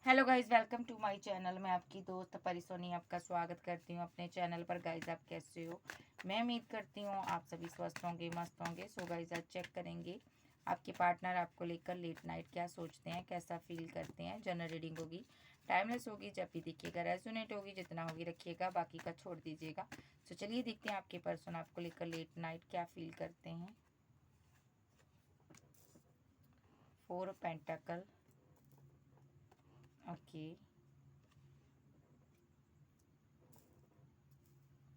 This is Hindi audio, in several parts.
Hello guys, welcome to my channel. मैं आपकी दोस्त परिसोनी आपका स्वागत करती हूँ अपने चैनल पर। गाइज आप कैसे हो? मैं उम्मीद करती हूँ आप सभी स्वस्थ होंगे, मस्त होंगे। सो गाइज आज चेक करेंगे आपके पार्टनर आपको लेकर लेट नाइट क्या सोचते हैं, कैसा फील करते हैं। जनरल रीडिंग होगी, टाइमलेस होगी, जब भी देखिएगा रेजोनेट होगी, जितना होगी रखिएगा, बाकी का छोड़ दीजिएगा। सो चलिए देखते हैं आपके पर्सन आपको लेकर लेट नाइट क्या फील करते हैं। 4 पेंटाकल, ओके।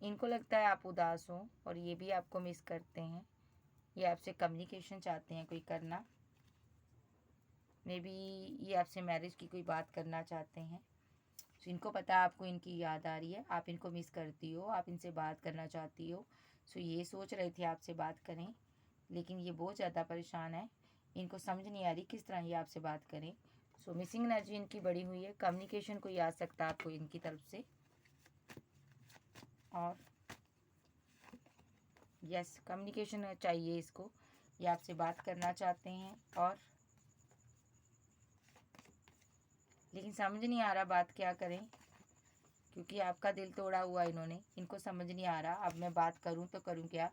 इनको लगता है आप उदास हो और ये भी आपको मिस करते हैं। ये आपसे कम्युनिकेशन चाहते हैं कोई करना। मे बी ये आपसे मैरिज की कोई बात करना चाहते हैं। सो इनको पता है आपको इनकी याद आ रही है, आप इनको मिस करती हो, आप इनसे बात करना चाहती हो। सो ये सोच रहे थे आपसे बात करें, लेकिन ये बहुत ज़्यादा परेशान है। इनको समझ नहीं आ रही किस तरह ये आपसे बात करें। सो मिसिंग एनर्जी इनकी बड़ी हुई है। कम्युनिकेशन कोई आ सकता है आपको इनकी तरफ से। और यस, कम्युनिकेशन चाहिए इसको, ये आपसे बात करना चाहते हैं। और लेकिन समझ नहीं आ रहा बात क्या करें, क्योंकि आपका दिल तोड़ा हुआ इन्होंने। इनको समझ नहीं आ रहा अब मैं बात करूं तो करूं क्या।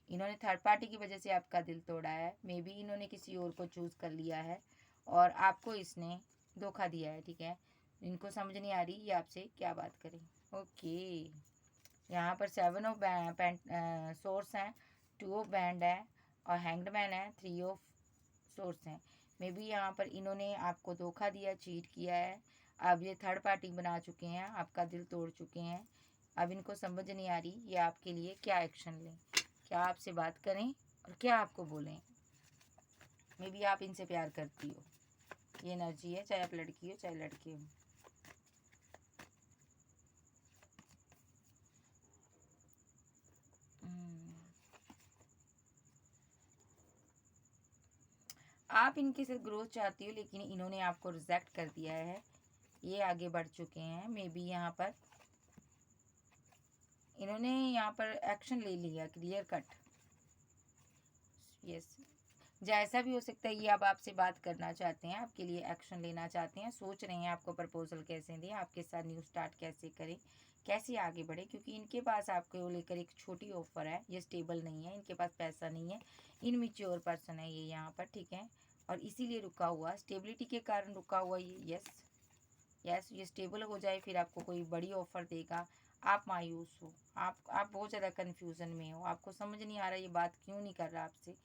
इन्होंने थर्ड पार्टी की वजह से आपका दिल तोड़ा है। मे बी इन्होंने किसी और को चूज़ कर लिया है और आपको इसने धोखा दिया है, ठीक है। इनको समझ नहीं आ रही ये आपसे क्या बात करें। ओके, यहाँ पर 7 ऑफ सोर्स हैं, 2 ऑफ बैंड है और हैंग्ड मैन है, 3 ऑफ सोर्स हैं। मे बी यहाँ पर इन्होंने आपको धोखा दिया, चीट किया है। अब ये थर्ड पार्टी बना चुके हैं, आपका दिल तोड़ चुके हैं। अब इनको समझ नहीं आ रही ये आपके लिए क्या एक्शन लें, क्या आपसे बात करें और क्या आपको बोलें। मे बी आप इनसे प्यार करती हो, ये एनर्जी है, चाहे आप लड़की हो चाहे लड़के हो। आप इनके साथ ग्रोथ चाहती हो, लेकिन इन्होंने आपको रिजेक्ट कर दिया है। ये आगे बढ़ चुके हैं। मे बी यहाँ पर इन्होंने यहाँ पर एक्शन ले लिया, क्लियर कट। यस, जैसा भी हो सकता है ये अब आपसे बात करना चाहते हैं, आपके लिए एक्शन लेना चाहते हैं। सोच रहे हैं आपको प्रपोजल कैसे दें, आपके साथ न्यू स्टार्ट कैसे करें, कैसे आगे बढ़े। क्योंकि इनके पास आपको लेकर एक छोटी ऑफर है। ये स्टेबल नहीं है, इनके पास पैसा नहीं है, इनमेच्योर पर्सन है ये यहाँ पर, ठीक है। और इसीलिए रुका हुआ, स्टेबिलिटी के कारण रुका हुआ ये। यस यस, ये स्टेबल हो जाए फिर आपको कोई बड़ी ऑफर देगा। आप मायूस हो, आप बहुत ज़्यादा कन्फ्यूज़न में हो, आपको समझ नहीं आ रहा ये बात क्यों नहीं कर रहा आपसे।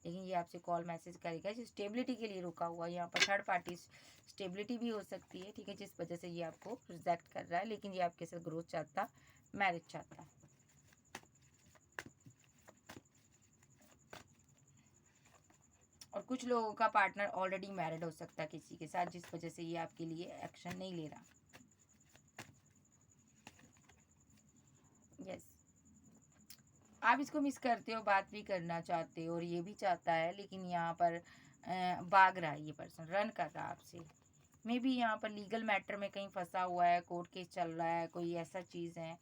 लेकिन ये आपसे कॉल मैसेज करेगा। जो स्टेबिलिटी के लिए रुका हुआ, यहाँ पर थर्ड पार्टी स्टेबिलिटी भी हो सकती है, ठीक है, जिस वजह से ये आपको रिजेक्ट कर रहा है। लेकिन ये आपके साथ ग्रोथ चाहता, मैरिज चाहता। और कुछ लोगों का पार्टनर ऑलरेडी मैरिड हो सकता है किसी के साथ, जिस वजह से ये आपके लिए एक्शन नहीं ले रहा। यस, आप इसको मिस करते हो, बात भी करना चाहते हो और ये भी चाहता है। लेकिन यहाँ पर भाग रहा है ये पर्सन, रन कर रहा है आपसे। मे बी यहाँ पर लीगल मैटर में कहीं फंसा हुआ है, कोर्ट केस चल रहा है, कोई ऐसा चीज़ है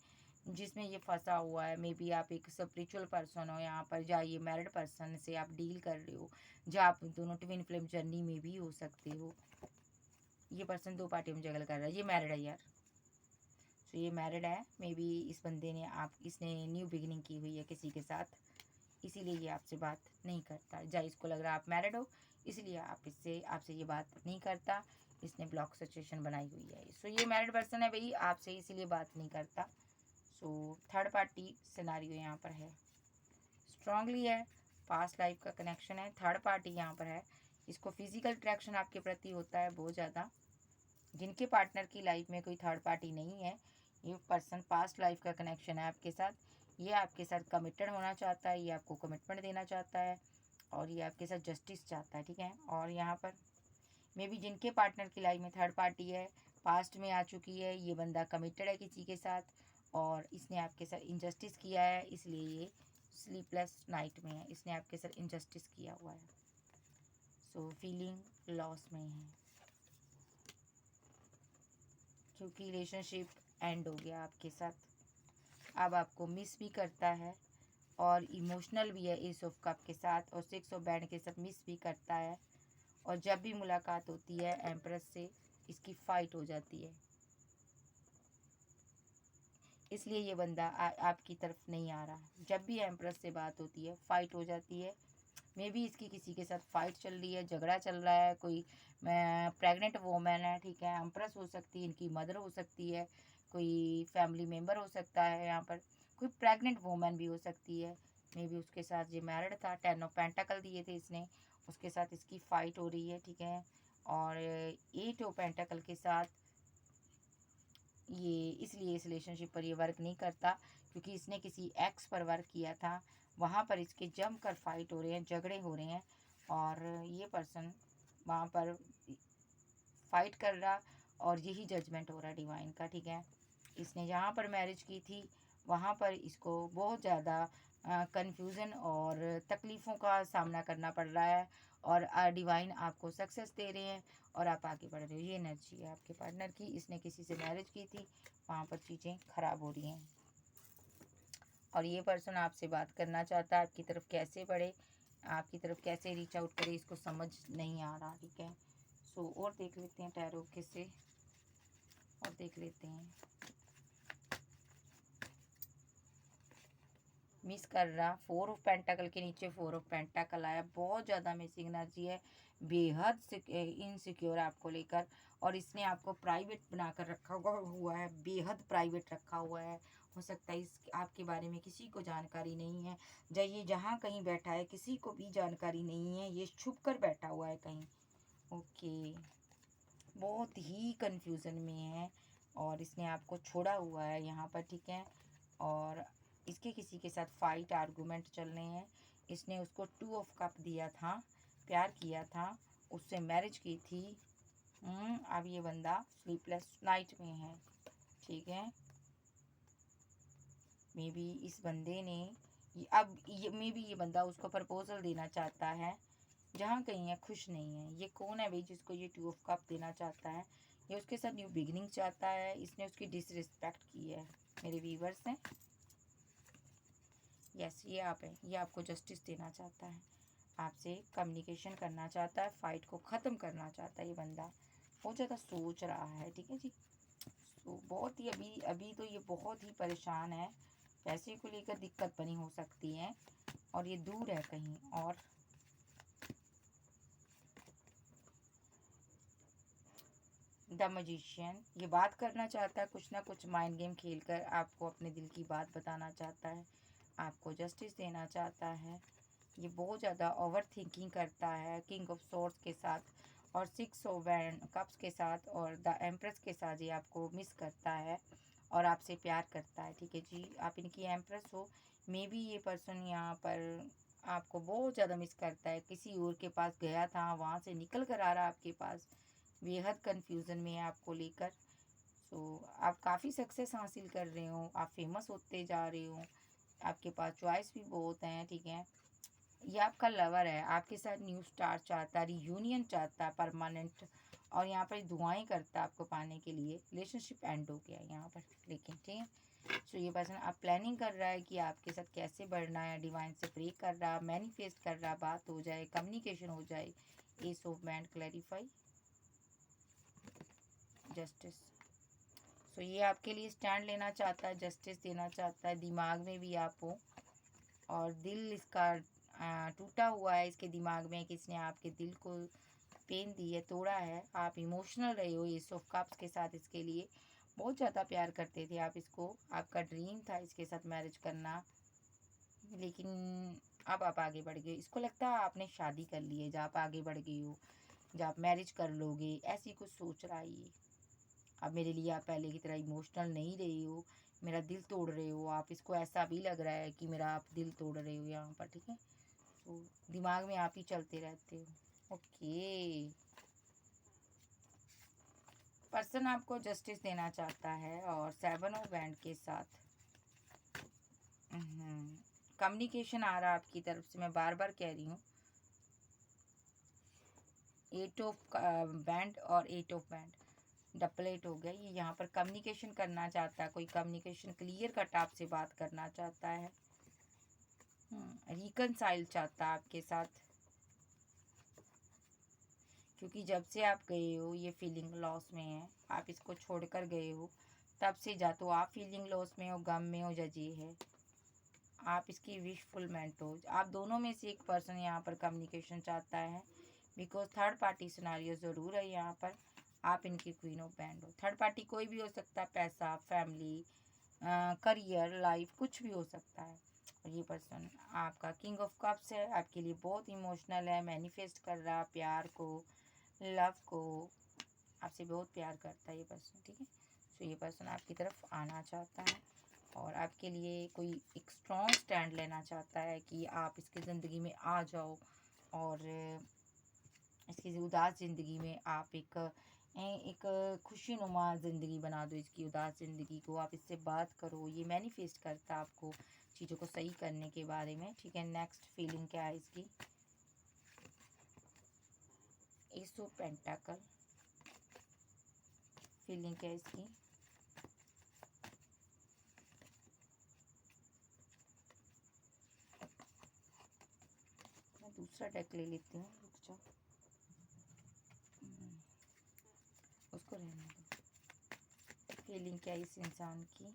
जिसमें ये फंसा हुआ है। मे बी आप एक स्पिरिचुअल पर्सन हो यहाँ पर, जहाँ ये मैरिड पर्सन से आप डील कर रहे हो, जहाँ आप दोनों ट्विन फ्लेम जर्नी में भी हो सकते हो। ये पर्सन 2 पार्टियों में जगल कर रहा है। ये मैरिड है यार, तो ये मैरिड है। मे बी इस बंदे ने इसने न्यू बिगिनिंग की हुई है किसी के साथ, इसीलिए ये आपसे बात नहीं करता। जहाँ इसको लग रहा है आप मैरिड हो, इसलिए आपसे ये बात नहीं करता। इसने ब्लॉक सिचुएशन बनाई हुई है। सो ये मैरिड पर्सन है भाई आपसे, इसीलिए बात नहीं करता। सो थर्ड पार्टी सिनारियो यहाँ पर है, स्ट्रांगली है, पास्ट लाइफ का कनेक्शन है। थर्ड पार्टी यहाँ पर है, इसको फिजिकल अट्रैक्शन आपके प्रति होता है बहुत ज़्यादा। जिनके पार्टनर की लाइफ में कोई थर्ड पार्टी नहीं है, ये पर्सन पास्ट लाइफ का कनेक्शन है आपके साथ। ये आपके साथ कमिटेड होना चाहता है, ये आपको कमिटमेंट देना चाहता है और ये आपके साथ जस्टिस चाहता है, ठीक है। और यहाँ पर मे बी जिनके पार्टनर की लाइफ में थर्ड पार्टी है, पास्ट में आ चुकी है, ये बंदा कमिटेड है किसी के साथ और इसने आपके साथ इनजस्टिस किया है, इसलिए ये स्लीपलेस नाइट में है। इसने आपके साथ इनजस्टिस किया हुआ है। सो फीलिंग लॉस में है, क्योंकि रिलेशनशिप एंड हो गया आपके साथ। अब आपको मिस भी करता है और इमोशनल भी है एस ऑफ कप के साथ और 6 ऑफ बैंड के साथ मिस भी करता है। और जब भी मुलाकात होती है एम्प्रेस से, इसकी फाइट हो जाती है, इसलिए ये बंदा आपकी तरफ नहीं आ रहा। जब भी एम्प्रेस से बात होती है फाइट हो जाती है। मे बी इसकी किसी के साथ फाइट चल रही है, झगड़ा चल रहा है, कोई प्रेग्नेंट वोमेन है, ठीक है, एम्प्रेस हो सकती है, इनकी मदर हो सकती है, कोई फैमिली मेम्बर हो सकता है, यहाँ पर कोई प्रेग्नेंट वोमेन भी हो सकती है। मे बी उसके साथ ये मैरिड था, 10 ऑफ पेंटाकल दिए थे इसने, उसके साथ इसकी फाइट हो रही है, ठीक है। और 8 ऑफ पेंटाकल के साथ ये इसलिए इस रिलेशनशिप पर ये वर्क नहीं करता, क्योंकि इसने किसी एक्स पर वर्क किया था, वहाँ पर इसके जम कर फाइट हो रहे हैं, झगड़े हो रहे हैं, और ये पर्सन वहाँ पर फाइट कर रहा, और यही जजमेंट हो रहा है डिवाइन का, ठीक है। इसने जहाँ पर मैरिज की थी वहाँ पर इसको बहुत ज़्यादा कन्फ्यूज़न और तकलीफ़ों का सामना करना पड़ रहा है, और डिवाइन आपको सक्सेस दे रहे हैं और आप आगे बढ़ रहे हो। ये एनर्जी है आपके पार्टनर की। इसने किसी से मैरिज की थी, वहाँ पर चीज़ें ख़राब हो रही हैं, और ये पर्सन आपसे बात करना चाहता है। आपकी तरफ कैसे बढ़े, आपकी तरफ कैसे रीच आउट करे, इसको समझ नहीं आ रहा, ठीक है। सो और देख लेते हैं टैरो के से, और देख लेते हैं। मिस कर रहा, 4 ऑफ पेंटाकल के नीचे 4 ऑफ पेंटाकल आया, बहुत ज़्यादा मिसिंग एनर्जी है, बेहद इनसिक्योर आपको लेकर, और इसने आपको प्राइवेट बनाकर रखा हुआ है, बेहद प्राइवेट रखा हुआ है। हो सकता है इस आपके बारे में किसी को जानकारी नहीं है, ये जहाँ कहीं बैठा है किसी को भी जानकारी नहीं है, ये छुप कर बैठा हुआ है कहीं। ओके, बहुत ही कंफ्यूजन में है, और इसने आपको छोड़ा हुआ है यहाँ पर, ठीक है। और इसके किसी के साथ फाइट आर्गूमेंट चल रहे हैं। इसने उसको 2 ऑफ कप दिया था, प्यार किया था, उससे मैरिज की थी। अब ये बंदा स्लीपलेस नाइट में है, ठीक है। मे बी इस बंदे ने अब ये मे बी ये बंदा उसको प्रपोजल देना चाहता है, जहाँ कहीं है, खुश नहीं है। ये कौन है भाई जिसको ये 2 ऑफ कप देना चाहता है? ये उसके साथ न्यू बिगिनिंग चाहता है, इसने उसकी डिसरिस्पेक्ट की है। मेरे व्यूवर्स हैं, यस ये आप हैं, ये आपको जस्टिस देना चाहता है, आपसे कम्युनिकेशन करना चाहता है, फाइट को ख़त्म करना चाहता है। ये बंदा बहुत ज़्यादा सोच रहा है, ठीक है जी। तो बहुत ही अभी अभी तो ये बहुत ही परेशान है, पैसे को लेकर दिक्कत बनी हो सकती है, और ये दूर है कहीं और। द मजिशियन ये बात करना चाहता है, कुछ ना कुछ माइंड गेम खेलकर आपको अपने दिल की बात बताना चाहता है, आपको जस्टिस देना चाहता है। ये बहुत ज़्यादा ओवर थिंकिंग करता है किंग ऑफ सोर्ड्स के साथ, और 6 ऑफ कप्स के साथ, और द एम्प्रेस के साथ ये आपको मिस करता है और आपसे प्यार करता है, ठीक है जी। आप इनकी एम्प्रेस हो। मे बी ये पर्सन यहाँ पर आपको बहुत ज़्यादा मिस करता है, किसी और के पास गया था, वहाँ से निकल कर आ रहा है आपके पास, बेहद कन्फ्यूज़न में है आपको लेकर। सो आप काफ़ी सक्सेस हासिल कर रहे हो, आप फेमस होते जा रहे हो, आपके पास चॉइस भी बहुत हैं, ठीक है। ये आपका लवर है, आपके साथ न्यू स्टार्ट चाहता है, रियूनियन चाहता है परमानेंट, और यहाँ पर दुआएं करता है आपको पाने के लिए। रिलेशनशिप एंड हो गया यहाँ पर, लेकिन ठीक है। सो ये पर्सन आप प्लानिंग कर रहा है कि आपके साथ कैसे बढ़ना है, डिवाइन से प्रे कर रहा, मैनिफेस्ट कर रहा, बात हो जाए, कम्युनिकेशन हो जाए। एस ऑफ बैंड क्लैरिफाई, जस्टिस। सो ये आपके लिए स्टैंड लेना चाहता है, जस्टिस देना चाहता है, दिमाग में भी आप हो, और दिल इसका टूटा हुआ है, इसके दिमाग में कि इसने आपके दिल को पेन दी है, तोड़ा है। आप इमोशनल रहे हो एस ऑफ कप्स के साथ, इसके लिए बहुत ज़्यादा प्यार करते थे आप इसको, आपका ड्रीम था इसके साथ मैरिज करना, लेकिन अब आप आगे बढ़ गए। इसको लगता है आपने शादी कर ली है, जब आप आगे बढ़ गई हो, जब आप मैरिज कर लोगे, ऐसी कुछ सोच रहा है ये। अब मेरे लिए आप पहले की तरह इमोशनल नहीं रही हो, मेरा दिल तोड़ रहे हो आप, इसको ऐसा भी लग रहा है कि मेरा आप दिल तोड़ रहे हो यहाँ पर, ठीक है। तो दिमाग में आप ही चलते रहते हो। ओके, पर्सन आपको जस्टिस देना चाहता है, और 7 ऑफ बैंड के साथ कम्युनिकेशन आ रहा है आपकी तरफ से, मैं बार बार कह रही हूँ। 8 ऑफ बैंड और 8 ऑफ बैंड डबल 8 हो गया। ये यहाँ पर कम्युनिकेशन करना चाहता है, कोई कम्युनिकेशन क्लियर कट आपसे बात करना चाहता है, रिकनसाइल चाहता है आपके साथ। क्योंकि जब से आप गए हो ये फीलिंग लॉस में है, आप इसको छोड़कर गए हो, तब से जा तो आप फीलिंग लॉस में हो, गम में हो, या ये है आप इसकी विश फुलमेंट हो। आप दोनों में से एक पर्सन यहाँ पर कम्युनिकेशन चाहता है, बिकॉज थर्ड पार्टी सिनारियो ज़रूर है यहाँ पर। आप इनकी क्वीन ऑफ बैंड हो। थर्ड पार्टी कोई भी हो सकता है, पैसा, फैमिली, करियर, लाइफ, कुछ भी हो सकता है। और ये पर्सन आपका किंग ऑफ कप्स है, आपके लिए बहुत इमोशनल है, मैनिफेस्ट कर रहा है प्यार को, लव को, आपसे बहुत प्यार करता है ये पर्सन, ठीक है। सो ये पर्सन आपकी तरफ आना चाहता है और आपके लिए कोई एक स्ट्रॉन्ग स्टैंड लेना चाहता है कि आप इसकी ज़िंदगी में आ जाओ और इसकी उदास ज़िंदगी में आप एक खुशीनुमा ज़िंदगी बना दो। इसकी उदास ज़िंदगी को आप इससे बात करो, ये मैनिफेस्ट करता है आपको चीज़ों को सही करने के बारे में, ठीक है। नेक्स्ट फीलिंग क्या है इसकी? S of पेंटाकल। फीलिंग क्या है इसकी? मैं दूसरा डेक ले लेती हूँ, रुक जाओ, उसको रहने दो। फीलिंग क्या है इस इंसान की?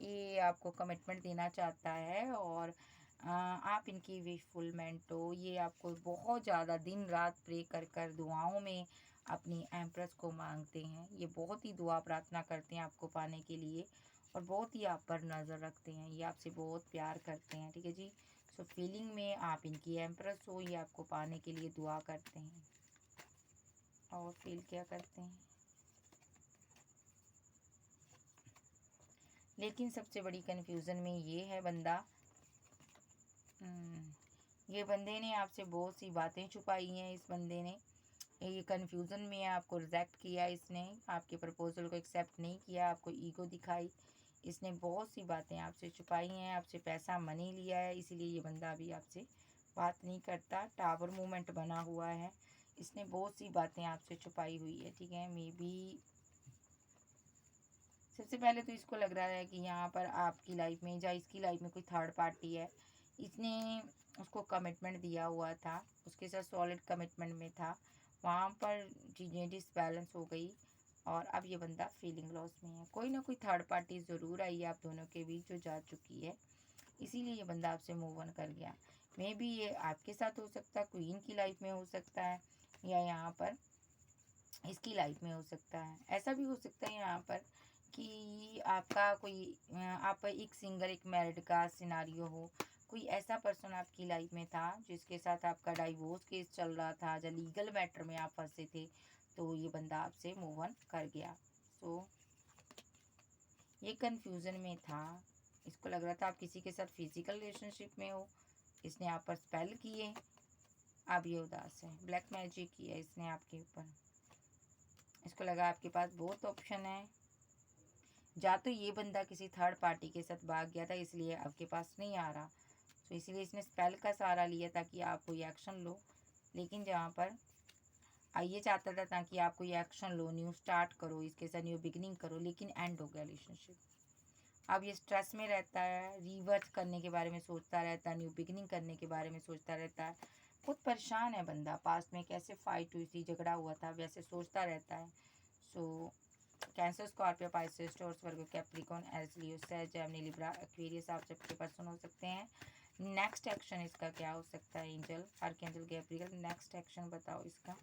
ये आपको कमिटमेंट देना चाहता है और आप इनकी विश फुलमेंट हो। ये आपको बहुत ज़्यादा दिन रात प्रे कर कर दुआओं में अपनी एम्प्रेस को मांगते हैं। ये बहुत ही दुआ प्रार्थना करते हैं आपको पाने के लिए और बहुत ही आप पर नज़र रखते हैं। ये आपसे बहुत प्यार करते हैं, ठीक है जी। सो फीलिंग में आप इनकी एम्प्रेस हो, ये आपको पाने के लिए दुआ करते हैं और फील क्या करते हैं। लेकिन सबसे बड़ी कन्फ्यूज़न में ये है बंदा, ये बंदे ने आपसे बहुत सी बातें छुपाई हैं। इस बंदे ने ये कन्फ्यूज़न में आपको रिजेक्ट किया, इसने आपके प्रपोजल को एक्सेप्ट नहीं किया, आपको ईगो दिखाई, इसने बहुत सी बातें आपसे छुपाई हैं, आपसे पैसा मनी लिया है, इसीलिए ये बंदा अभी आपसे बात नहीं करता। टावर मूवमेंट बना हुआ है, इसने बहुत सी बातें आपसे छुपाई हुई है, ठीक है। मे बी सबसे पहले तो इसको लग रहा है कि यहाँ पर आपकी लाइफ में या इसकी लाइफ में कोई थर्ड पार्टी है। इसने उसको कमिटमेंट दिया हुआ था, उसके साथ सॉलिड कमिटमेंट में था, वहाँ पर चीज़ें डिसबैलेंस हो गई और अब ये बंदा फीलिंग लॉस में है। कोई ना कोई थर्ड पार्टी ज़रूर आई है आप दोनों के बीच जो जा चुकी है, इसीलिए ये बंदा आपसे मूव ऑन कर गया। मे बी ये आपके साथ हो सकता है, क्वीन की लाइफ में हो सकता है, या यहाँ पर इसकी लाइफ में हो सकता है। ऐसा भी हो सकता है यहाँ पर कि आपका कोई आप एक सिंगल एक मैरिड का सिनारियो हो, कोई ऐसा पर्सन आपकी लाइफ में था जिसके साथ आपका डाइवोर्स केस चल रहा था, या लीगल मैटर में आप फंसे थे, तो ये बंदा आपसे मूव ऑन कर गया। सो ये कन्फ्यूज़न में था, इसको लग रहा था आप किसी के साथ फिजिकल रिलेशनशिप में हो, इसने आप पर स्पेल किए, अब ये उदास है, ब्लैक मैजिक किया इसने आपके ऊपर। इसको लगा आपके पास बहुत ऑप्शन है, या तो ये बंदा किसी थर्ड पार्टी के साथ भाग गया था इसलिए आपके पास नहीं आ रहा, तो इसीलिए इसने स्पेल का सहारा लिया ताकि आप कोई एक्शन लो। लेकिन जहाँ पर ये चाहता था ताकि आप कोई एक्शन लो, न्यू स्टार्ट करो, इसके साथ न्यू बिगिनिंग करो, लेकिन एंड हो गया रिलेशनशिप। अब ये स्ट्रेस में रहता है, रिवर्स करने के बारे में सोचता रहता है, न्यू बिगिनिंग करने के बारे में सोचता रहता है। बहुत परेशान है बंदा, पास्ट में कैसे फाइट हुई थी, झगड़ा हुआ था, वैसे सोचता रहता है। सो कैंसर, स्कॉर्पियो, पाइसेस, टॉरस, वर्गो, कैप्रिकॉर्न, एरीज, लियो, सैज, जेमिनी, लिब्रा, एक्वेरियस आप सबके पर्सन हो सकते हैं। नेक्स्ट एक्शन इसका क्या हो सकता है? Angel, archangel Gabriel, next action बताओ इसका।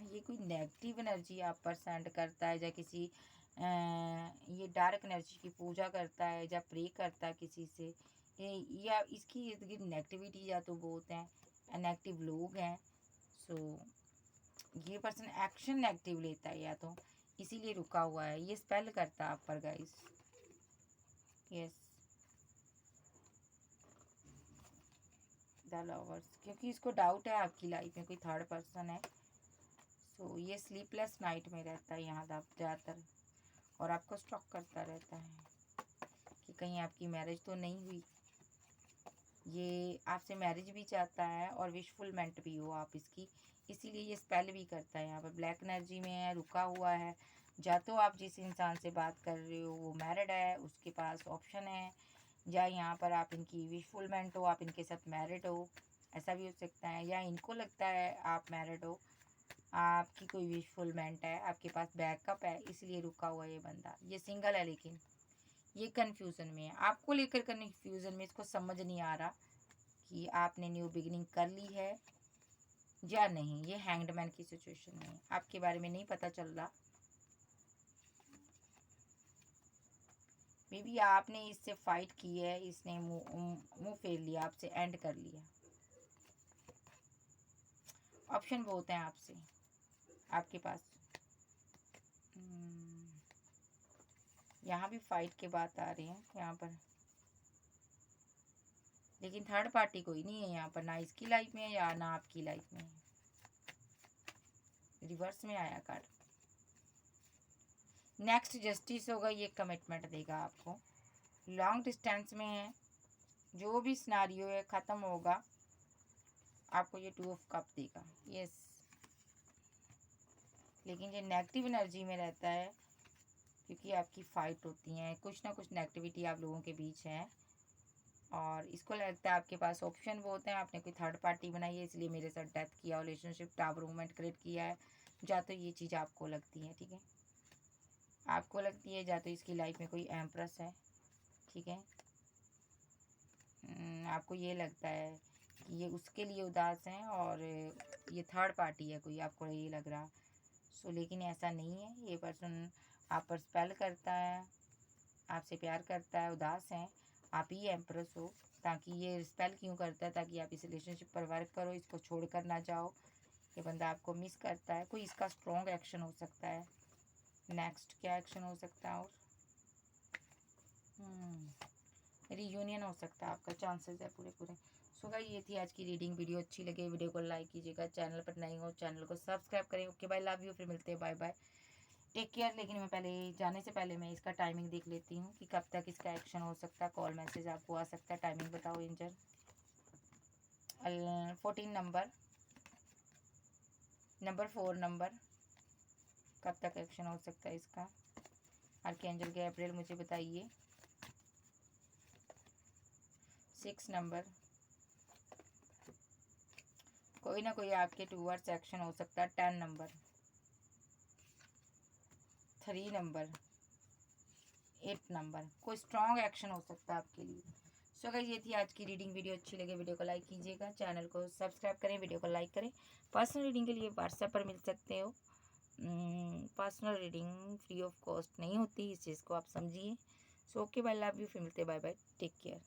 ये कोई नेगेटिव एनर्जी आप पर सेंड करता है, या किसी ये डार्क एनर्जी की पूजा करता है, या प्रे करता है किसी से, या इसकी इर्द गिर्द नेगेटिविटी या तो बहुत हैं, नेगेटिव लोग हैं। सो ये पर्सन एक्शन नेगेटिव लेता है, या तो इसीलिए रुका हुआ है, ये स्पेल करता है आप पर गाइस। यस, द लवर्स, क्योंकि इसको डाउट है आपकी लाइफ में कोई थर्ड पर्सन है। सो ये स्लीपलेस नाइट में रहता है यहाँ ज़्यादातर, और आपको स्टॉक करता रहता है कि कहीं आपकी मैरिज तो नहीं हुई। ये आपसे मैरिज भी चाहता है और विशफुलमेंट भी हो आप इसकी, इसीलिए ये स्पेल भी करता है। यहाँ पर ब्लैक एनर्जी में है, रुका हुआ है। या तो आप जिस इंसान से बात कर रहे हो वो मैरिड है, उसके पास ऑप्शन है, या यहाँ पर आप इनकी विशफुलमेंट हो, आप इनके साथ मैरिड हो, ऐसा भी हो सकता है। या इनको लगता है आप मैरिड हो, आपकी कोई विश फुलमेंट है, आपके पास बैकअप है, इसलिए रुका हुआ ये बंदा। ये सिंगल है लेकिन ये कन्फ्यूज़न में है, आपको लेकर कन्फ्यूज़न में, इसको समझ नहीं आ रहा कि आपने न्यू बिगिनिंग कर ली है या नहीं। ये हैंग्ड मैन की सिचुएशन में है, आपके बारे में नहीं पता चल रहा। मे बी आपने इससे फाइट की है, इसने मुंह फेर लिया आपसे, एंड कर लिया। ऑप्शन बहुत हैं आपसे, आपके पास। यहाँ भी फाइट के बात आ रही है यहाँ पर, लेकिन थर्ड पार्टी कोई नहीं है यहाँ पर, ना इसकी लाइफ में या ना आपकी लाइफ में। रिवर्स में आया कार्ड। नेक्स्ट जस्टिस होगा, ये कमिटमेंट देगा आपको। लॉन्ग डिस्टेंस में है, जो भी सिनारियो है ख़त्म होगा, आपको ये 2 ऑफ कप देगा। यस, लेकिन ये नेगेटिव एनर्जी में रहता है, क्योंकि आपकी फ़ाइट होती हैं, कुछ ना कुछ नेगेटिविटी आप लोगों के बीच है। और इसको लगता है आपके पास ऑप्शन बहुत हैं, आपने कोई थर्ड पार्टी बनाई है इसलिए मेरे साथ डेथ किया, रिलेशनशिप टावर मूवमेंट क्रिएट किया है। या तो ये चीज़ आपको लगती है, ठीक है, आपको लगती है, या तो इसकी लाइफ में कोई एम्प्रेस है, ठीक है। आपको ये लगता है कि ये उसके लिए उदास हैं और ये थर्ड पार्टी है कोई, आपको ये लग रहा। सो लेकिन ऐसा नहीं है, ये पर्सन आप पर स्पेल करता है, आपसे प्यार करता है, उदास हैं, आप ही एम्प्रेस हो। ताकि ये स्पेल क्यों करता है, ताकि आप इस रिलेशनशिप पर वर्क करो, इसको छोड़ कर ना जाओ। ये बंदा आपको मिस करता है, कोई इसका स्ट्रॉन्ग एक्शन हो सकता है। नेक्स्ट क्या एक्शन हो सकता है? और रीयूनियन हो सकता है आपका, चांसेस है पूरे पूरे। सो गाइस, ये थी आज की रीडिंग। वीडियो अच्छी लगे वीडियो को लाइक कीजिएगा, चैनल पर नए हो चैनल को सब्सक्राइब करें। ओके बाय, लव यू, फिर मिलते हैं, बाय बाय, टेक केयर। लेकिन मैं पहले जाने से पहले मैं इसका टाइमिंग देख लेती हूँ कि कब तक इसका एक्शन हो सकता है। कॉल मैसेज आपको आ सकता है, टाइमिंग बताओ एंजल। 14 नंबर 4 नंबर, कब तक एक्शन हो सकता है इसका? आर्कएंजल गैब्रिएल मुझे बताइए। 6 नंबर, कोई ना कोई आपके टूवर्ड्स एक्शन हो सकता है। 10 नंबर, 3 नंबर, 8 नंबर, कोई स्ट्रॉन्ग एक्शन हो सकता है आपके लिए। सो गाइस, ये थी आज की रीडिंग। वीडियो अच्छी लगे वीडियो को लाइक कीजिएगा, चैनल को सब्सक्राइब करें, वीडियो को लाइक करें। पर्सनल रीडिंग के लिए व्हाट्सएप पर मिल सकते हो। Personal reading free of cost नहीं होती, इस चीज़ को आप समझिए। So okay bye, love you, फिर मिलते, बाय बाय, टेक केयर।